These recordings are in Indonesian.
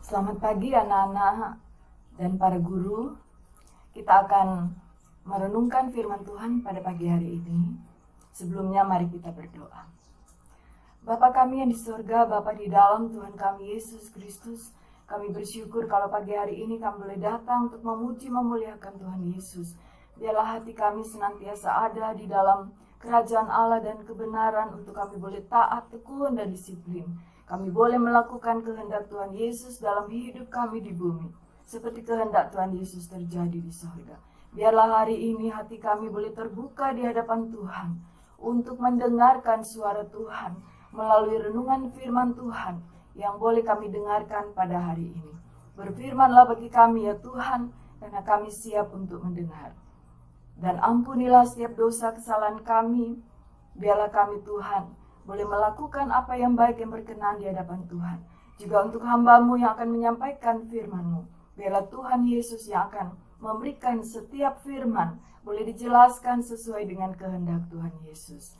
Selamat pagi anak-anak dan para guru. Kita akan merenungkan firman Tuhan pada pagi hari ini. Sebelumnya mari kita berdoa. Bapa kami yang di surga, Bapa di dalam Tuhan kami Yesus Kristus, kami bersyukur kalau pagi hari ini kami boleh datang untuk memuji memuliakan Tuhan Yesus. Biarlah hati kami senantiasa ada di dalam kerajaan Allah dan kebenaran untuk kami boleh taat, tekun, dan disiplin. Kami boleh melakukan kehendak Tuhan Yesus dalam hidup kami di bumi, seperti kehendak Tuhan Yesus terjadi di sorga. Biarlah hari ini hati kami boleh terbuka di hadapan Tuhan untuk mendengarkan suara Tuhan melalui renungan firman Tuhan yang boleh kami dengarkan pada hari ini. Berfirmanlah bagi kami ya Tuhan, karena kami siap untuk mendengar. Dan ampunilah setiap dosa kesalahan kami. Biarlah kami Tuhan boleh melakukan apa yang baik yang berkenan di hadapan Tuhan. Juga untuk hamba-Mu yang akan menyampaikan firman-Mu. Biarlah Tuhan Yesus yang akan memberikan setiap firman boleh dijelaskan sesuai dengan kehendak Tuhan Yesus.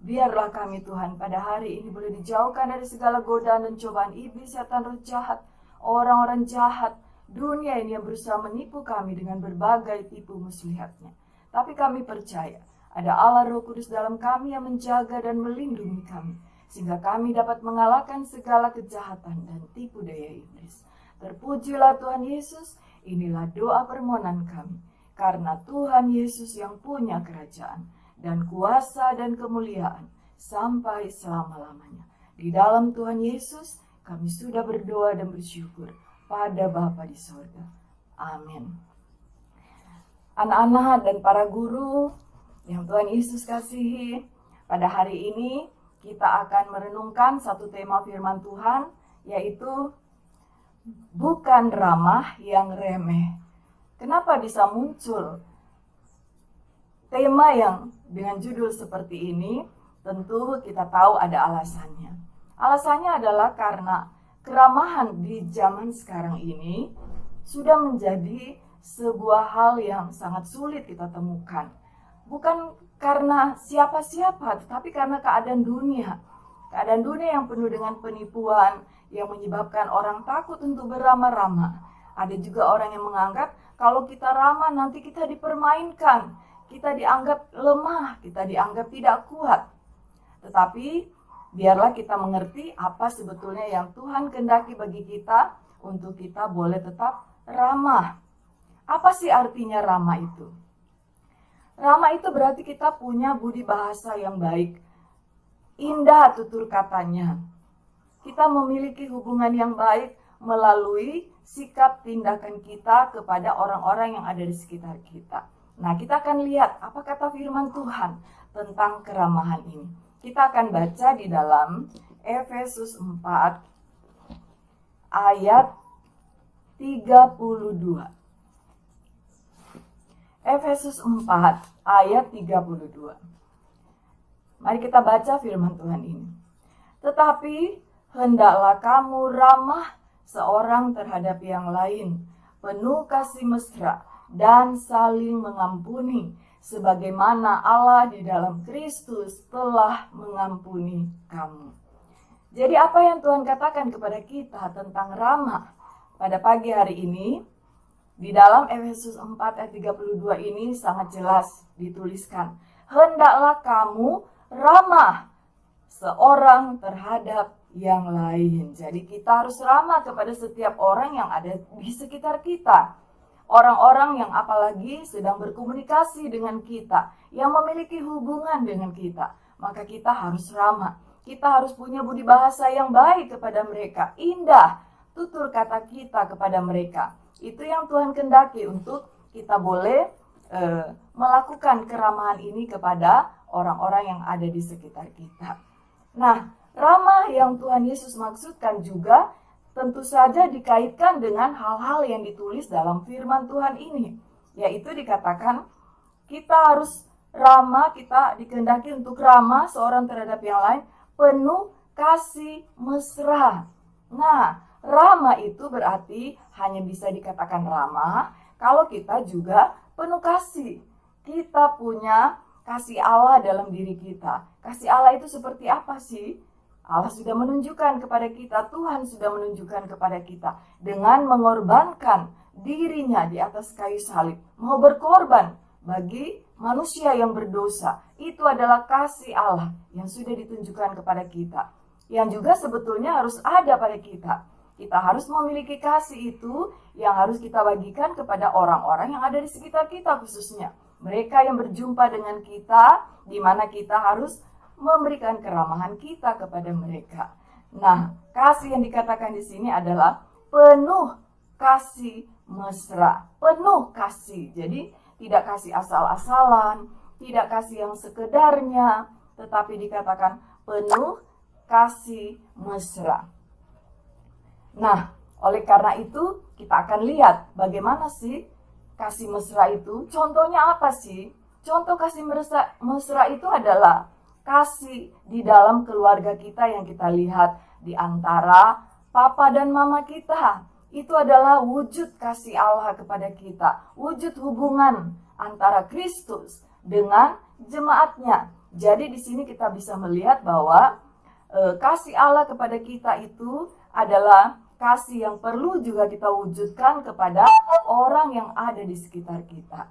Biarlah kami Tuhan pada hari ini boleh dijauhkan dari segala godaan dan cobaan iblis, setan, roh jahat, orang-orang jahat, dunia ini yang berusaha menipu kami dengan berbagai tipu muslihatnya. Tapi kami percaya ada Allah Roh Kudus dalam kami yang menjaga dan melindungi kami, sehingga kami dapat mengalahkan segala kejahatan dan tipu daya iblis. Terpujilah Tuhan Yesus, inilah doa permohonan kami, karena Tuhan Yesus yang punya kerajaan dan kuasa dan kemuliaan sampai selama-lamanya. Di dalam Tuhan Yesus, kami sudah berdoa dan bersyukur pada Bapa di sorga. Amin. Anak-anak dan para guru yang Tuhan Yesus kasihi, pada hari ini kita akan merenungkan satu tema firman Tuhan, yaitu bukan ramah yang remeh. Kenapa bisa muncul tema yang dengan judul seperti ini? Tentu kita tahu ada alasannya. Alasannya adalah karena keramahan di zaman sekarang ini sudah menjadi sebuah hal yang sangat sulit kita temukan. Bukan karena siapa-siapa, tetapi karena keadaan dunia. Keadaan dunia yang penuh dengan penipuan, yang menyebabkan orang takut untuk beramah-ramah. Ada juga orang yang menganggap kalau kita ramah nanti kita dipermainkan, kita dianggap lemah, kita dianggap tidak kuat. Tetapi biarlah kita mengerti apa sebetulnya yang Tuhan kehendaki bagi kita untuk kita boleh tetap ramah. Apa sih artinya ramah itu? Ramah itu berarti kita punya budi bahasa yang baik, indah tutur katanya. Kita memiliki hubungan yang baik melalui sikap tindakan kita kepada orang-orang yang ada di sekitar kita. Nah, kita akan lihat apa kata firman Tuhan tentang keramahan ini. Kita akan baca di dalam Efesus 4 ayat 32. Efesus 4 ayat 32. Mari kita baca firman Tuhan ini. Tetapi hendaklah kamu ramah seorang terhadap yang lain, penuh kasih mesra dan saling mengampuni, sebagaimana Allah di dalam Kristus telah mengampuni kamu. Jadi apa yang Tuhan katakan kepada kita tentang ramah pada pagi hari ini? Di dalam Efesus 4 ayat 32 ini sangat jelas dituliskan, hendaklah kamu ramah seorang terhadap yang lain. Jadi kita harus ramah kepada setiap orang yang ada di sekitar kita. Orang-orang yang apalagi sedang berkomunikasi dengan kita, yang memiliki hubungan dengan kita, maka kita harus ramah. Kita harus punya budi bahasa yang baik kepada mereka, indah tutur kata kita kepada mereka. Itu yang Tuhan kehendaki untuk kita boleh melakukan keramahan ini kepada orang-orang yang ada di sekitar kita. Nah, ramah yang Tuhan Yesus maksudkan juga tentu saja dikaitkan dengan hal-hal yang ditulis dalam firman Tuhan ini. Yaitu dikatakan kita harus ramah, kita dikehendaki untuk ramah seorang terhadap yang lain, penuh kasih mesra. Nah, ramah itu berarti hanya bisa dikatakan ramah kalau kita juga penuh kasih. Kita punya kasih Allah dalam diri kita. Kasih Allah itu seperti apa sih? Allah sudah menunjukkan kepada kita, Tuhan sudah menunjukkan kepada kita dengan mengorbankan dirinya di atas kayu salib, mau berkorban bagi manusia yang berdosa. Itu adalah kasih Allah yang sudah ditunjukkan kepada kita, yang juga sebetulnya harus ada pada kita. Kita harus memiliki kasih itu yang harus kita bagikan kepada orang-orang yang ada di sekitar kita, khususnya mereka yang berjumpa dengan kita, di mana kita harus memberikan keramahan kita kepada mereka. Nah, kasih yang dikatakan di sini adalah penuh kasih mesra, penuh kasih. Jadi tidak kasih asal-asalan, tidak kasih yang sekedarnya, tetapi dikatakan penuh kasih mesra. Nah, oleh karena itu kita akan lihat bagaimana sih kasih mesra itu. Contohnya apa sih? Contoh kasih mesra itu adalah kasih di dalam keluarga kita yang kita lihat di antara papa dan mama kita. Itu adalah wujud kasih Allah kepada kita, wujud hubungan antara Kristus dengan jemaatnya. Jadi di sini kita bisa melihat bahwa kasih Allah kepada kita itu adalah kasih yang perlu juga kita wujudkan kepada orang yang ada di sekitar kita.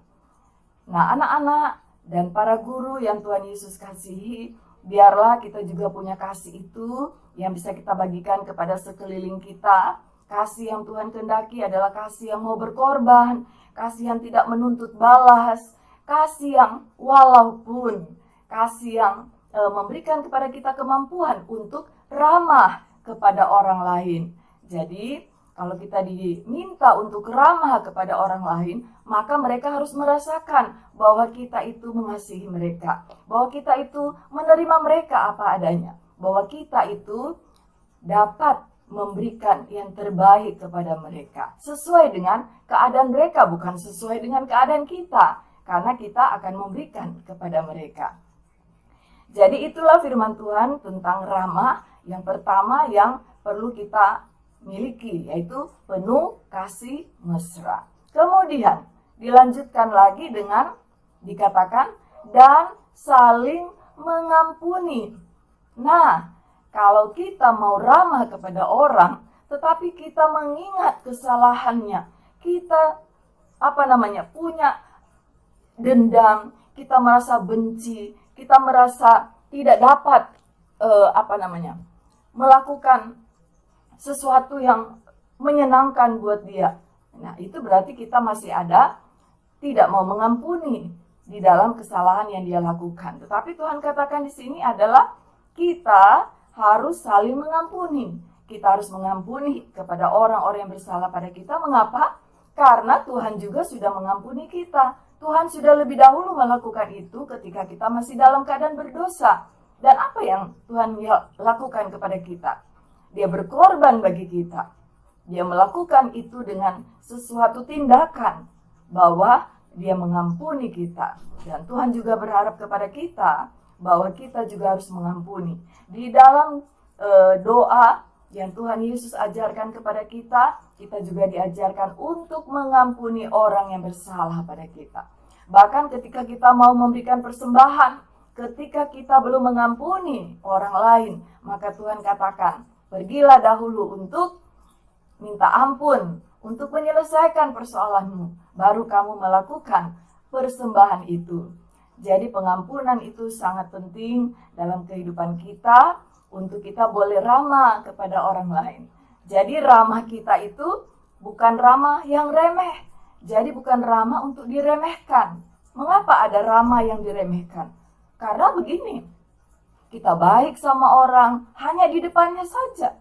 Nah, anak-anak dan para guru yang Tuhan Yesus kasihi, biarlah kita juga punya kasih itu yang bisa kita bagikan kepada sekeliling kita. Kasih yang Tuhan kehendaki adalah kasih yang mau berkorban, kasih yang tidak menuntut balas, kasih yang walaupun, kasih yang memberikan kepada kita kemampuan untuk ramah kepada orang lain. Jadi, kalau kita diminta untuk ramah kepada orang lain, maka mereka harus merasakan bahwa kita itu mengasihi mereka, bahwa kita itu menerima mereka apa adanya, bahwa kita itu dapat memberikan yang terbaik kepada mereka, sesuai dengan keadaan mereka, bukan sesuai dengan keadaan kita, karena kita akan memberikan kepada mereka. Jadi itulah firman Tuhan tentang ramah yang pertama yang perlu kita miliki, yaitu penuh kasih mesra. Kemudian dilanjutkan lagi dengan dikatakan dan saling mengampuni. Nah, kalau kita mau ramah kepada orang, tetapi kita mengingat kesalahannya, kita punya dendam, kita merasa benci, kita merasa tidak dapat melakukan sesuatu yang menyenangkan buat dia. Nah, itu berarti kita masih ada tidak mau mengampuni di dalam kesalahan yang dia lakukan. Tetapi Tuhan katakan di sini adalah kita harus saling mengampuni. Kita harus mengampuni kepada orang-orang yang bersalah pada kita. Mengapa? Karena Tuhan juga sudah mengampuni kita. Tuhan sudah lebih dahulu melakukan itu ketika kita masih dalam keadaan berdosa. Dan apa yang Tuhan lakukan kepada kita? Dia berkorban bagi kita. Dia melakukan itu dengan sesuatu tindakan bahwa dia mengampuni kita. Dan Tuhan juga berharap kepada kita bahwa kita juga harus mengampuni. Di dalam doa yang Tuhan Yesus ajarkan kepada kita, kita juga diajarkan untuk mengampuni orang yang bersalah pada kita. Bahkan ketika kita mau memberikan persembahan, ketika kita belum mengampuni orang lain, maka Tuhan katakan, pergilah dahulu untuk minta ampun, untuk menyelesaikan persoalanmu, baru kamu melakukan persembahan itu. Jadi pengampunan itu sangat penting dalam kehidupan kita, untuk kita boleh ramah kepada orang lain. Jadi ramah kita itu bukan ramah yang remeh. Jadi bukan ramah untuk diremehkan. Mengapa ada ramah yang diremehkan? Karena begini, kita baik sama orang hanya di depannya saja.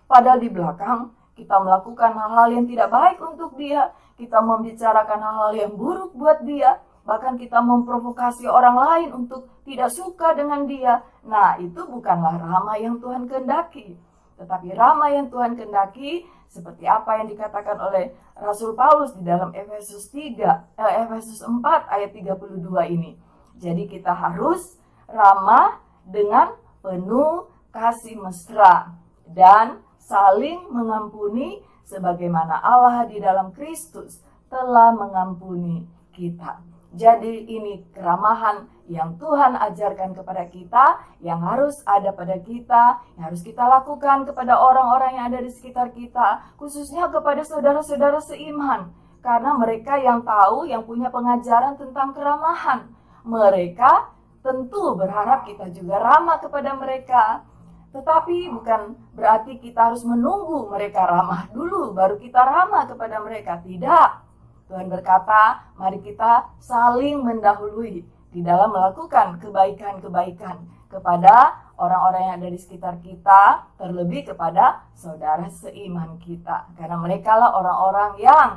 Padahal di belakang kita melakukan hal-hal yang tidak baik untuk dia. Kita membicarakan hal-hal yang buruk buat dia. Bahkan kita memprovokasi orang lain untuk tidak suka dengan dia. Nah, itu bukanlah ramah yang Tuhan kehendaki. Tetapi ramah yang Tuhan kehendaki seperti apa yang dikatakan oleh Rasul Paulus di dalam Efesus 4 ayat 32 ini. Jadi kita harus ramah dengan penuh kasih mesra dan saling mengampuni sebagaimana Allah di dalam Kristus telah mengampuni kita. Jadi ini keramahan yang Tuhan ajarkan kepada kita, yang harus ada pada kita, yang harus kita lakukan kepada orang-orang yang ada di sekitar kita, khususnya kepada saudara-saudara seiman. Karena mereka yang tahu, yang punya pengajaran tentang keramahan. Mereka tentu berharap kita juga ramah kepada mereka. Tetapi bukan berarti kita harus menunggu mereka ramah dulu, baru kita ramah kepada mereka. Tidak. Tuhan berkata, mari kita saling mendahului di dalam melakukan kebaikan-kebaikan kepada orang-orang yang ada di sekitar kita, terlebih kepada saudara seiman kita. Karena mereka lah orang-orang yang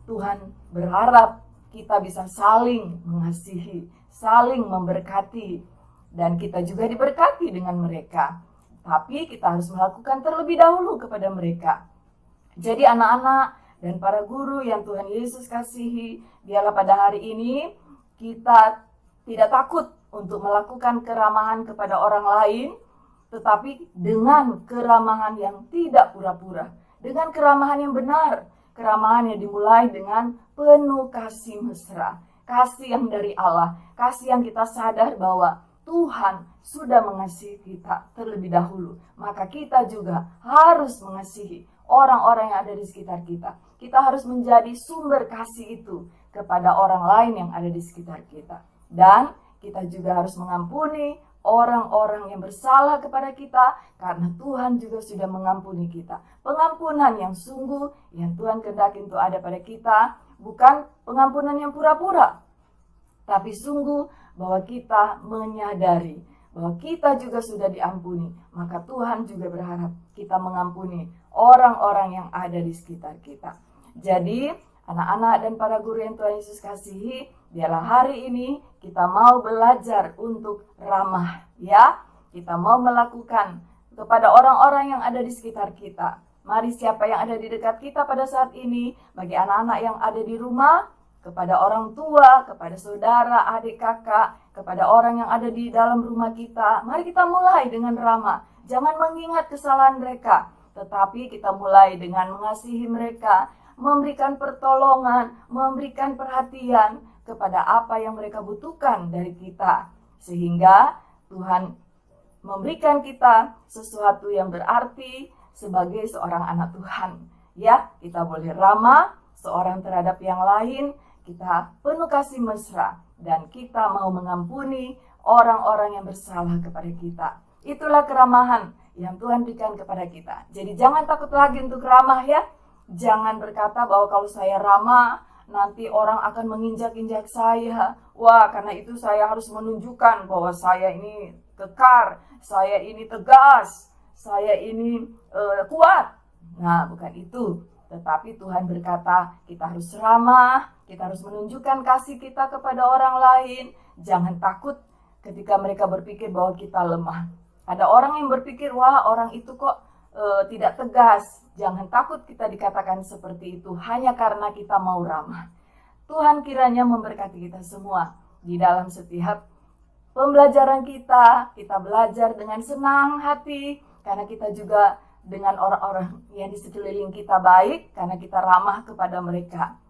Tuhan berharap kita bisa saling mengasihi, saling memberkati, dan kita juga diberkati dengan mereka. Tapi kita harus melakukan terlebih dahulu kepada mereka. Jadi anak-anak dan para guru yang Tuhan Yesus kasihi, biarlah pada hari ini kita tidak takut untuk melakukan keramahan kepada orang lain, tetapi dengan keramahan yang tidak pura-pura, dengan keramahan yang benar, keramahan yang dimulai dengan penuh kasih mesra, kasih yang dari Allah, kasih yang kita sadar bahwa Tuhan sudah mengasihi kita terlebih dahulu, maka kita juga harus mengasihi orang-orang yang ada di sekitar kita. Kita harus menjadi sumber kasih itu kepada orang lain yang ada di sekitar kita. Dan kita juga harus mengampuni orang-orang yang bersalah kepada kita, karena Tuhan juga sudah mengampuni kita. Pengampunan yang sungguh yang Tuhan kehendaki untuk ada pada kita, bukan pengampunan yang pura-pura, tapi sungguh bahwa kita menyadari bahwa kita juga sudah diampuni. Maka Tuhan juga berharap kita mengampuni orang-orang yang ada di sekitar kita. Jadi anak-anak dan para guru yang Tuhan Yesus kasihi, biarlah hari ini kita mau belajar untuk ramah, ya. Kita mau melakukan kepada orang-orang yang ada di sekitar kita. Mari siapa yang ada di dekat kita pada saat ini, bagi anak-anak yang ada di rumah, kepada orang tua, kepada saudara, adik, kakak, kepada orang yang ada di dalam rumah kita. Mari kita mulai dengan ramah. Jangan mengingat kesalahan mereka, tetapi kita mulai dengan mengasihi mereka, memberikan pertolongan, memberikan perhatian kepada apa yang mereka butuhkan dari kita. Sehingga Tuhan memberikan kita sesuatu yang berarti sebagai seorang anak Tuhan. Ya, kita boleh ramah seorang terhadap yang lain, kita penuh kasih mesra, dan kita mau mengampuni orang-orang yang bersalah kepada kita. Itulah keramahan yang Tuhan berikan kepada kita. Jadi jangan takut lagi untuk ramah, ya. Jangan berkata bahwa kalau saya ramah, nanti orang akan menginjak-injak saya. Wah, karena itu saya harus menunjukkan bahwa saya ini kekar, saya ini tegas, saya ini kuat. Nah, bukan itu. Tetapi Tuhan berkata, kita harus ramah, kita harus menunjukkan kasih kita kepada orang lain. Jangan takut ketika mereka berpikir bahwa kita lemah. Ada orang yang berpikir, wah orang itu kok tidak tegas. Jangan takut kita dikatakan seperti itu hanya karena kita mau ramah. Tuhan kiranya memberkati kita semua di dalam setiap pembelajaran kita. Kita belajar dengan senang hati karena kita juga dengan orang-orang yang di sekeliling kita baik karena kita ramah kepada mereka.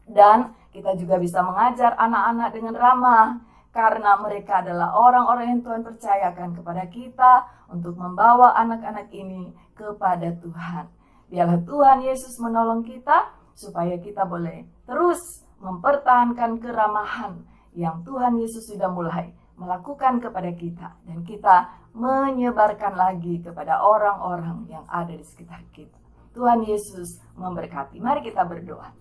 Dan kita juga bisa mengajar anak-anak dengan ramah karena mereka adalah orang-orang yang Tuhan percayakan kepada kita untuk membawa anak-anak ini kepada Tuhan. Biarlah Tuhan Yesus menolong kita supaya kita boleh terus mempertahankan keramahan yang Tuhan Yesus sudah mulai melakukan kepada kita, dan kita menyebarkan lagi kepada orang-orang yang ada di sekitar kita. Tuhan Yesus memberkati. Mari kita berdoa.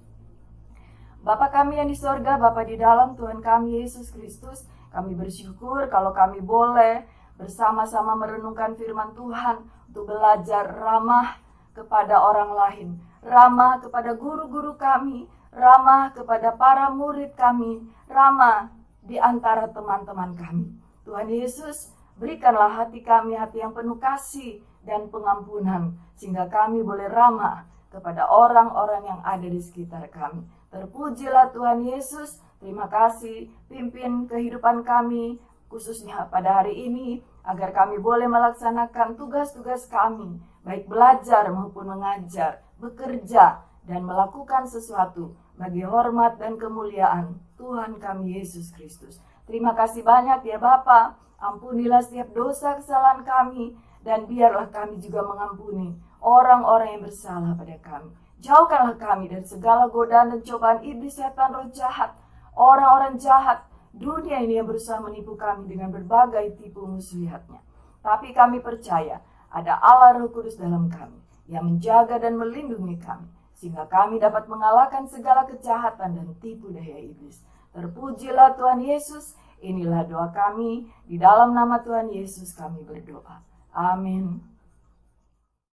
Bapa kami yang di sorga, Bapa di dalam, Tuhan kami Yesus Kristus, kami bersyukur kalau kami boleh bersama-sama merenungkan firman Tuhan untuk belajar ramah kepada orang lain, ramah kepada guru-guru kami, ramah kepada para murid kami, ramah di antara teman-teman kami. Tuhan Yesus, berikanlah hati kami hati yang penuh kasih dan pengampunan, sehingga kami boleh ramah kepada orang-orang yang ada di sekitar kami. Terpujilah Tuhan Yesus. Terima kasih, pimpin kehidupan kami, khususnya pada hari ini, agar kami boleh melaksanakan tugas-tugas kami, baik belajar maupun mengajar, bekerja, dan melakukan sesuatu bagi hormat dan kemuliaan Tuhan kami Yesus Kristus. Terima kasih banyak ya Bapa. Ampunilah setiap dosa kesalahan kami, dan biarlah kami juga mengampuni orang-orang yang bersalah pada kami. Jauhkanlah kami dari segala godaan dan cobaan iblis, setan, roh jahat, orang-orang jahat dunia ini yang berusaha menipu kami dengan berbagai tipu muslihatnya. Tapi kami percaya ada Allah Roh Kudus dalam kami yang menjaga dan melindungi kami, sehingga kami dapat mengalahkan segala kejahatan dan tipu daya iblis. Terpujilah Tuhan Yesus. Inilah doa kami, di dalam nama Tuhan Yesus kami berdoa. Amin.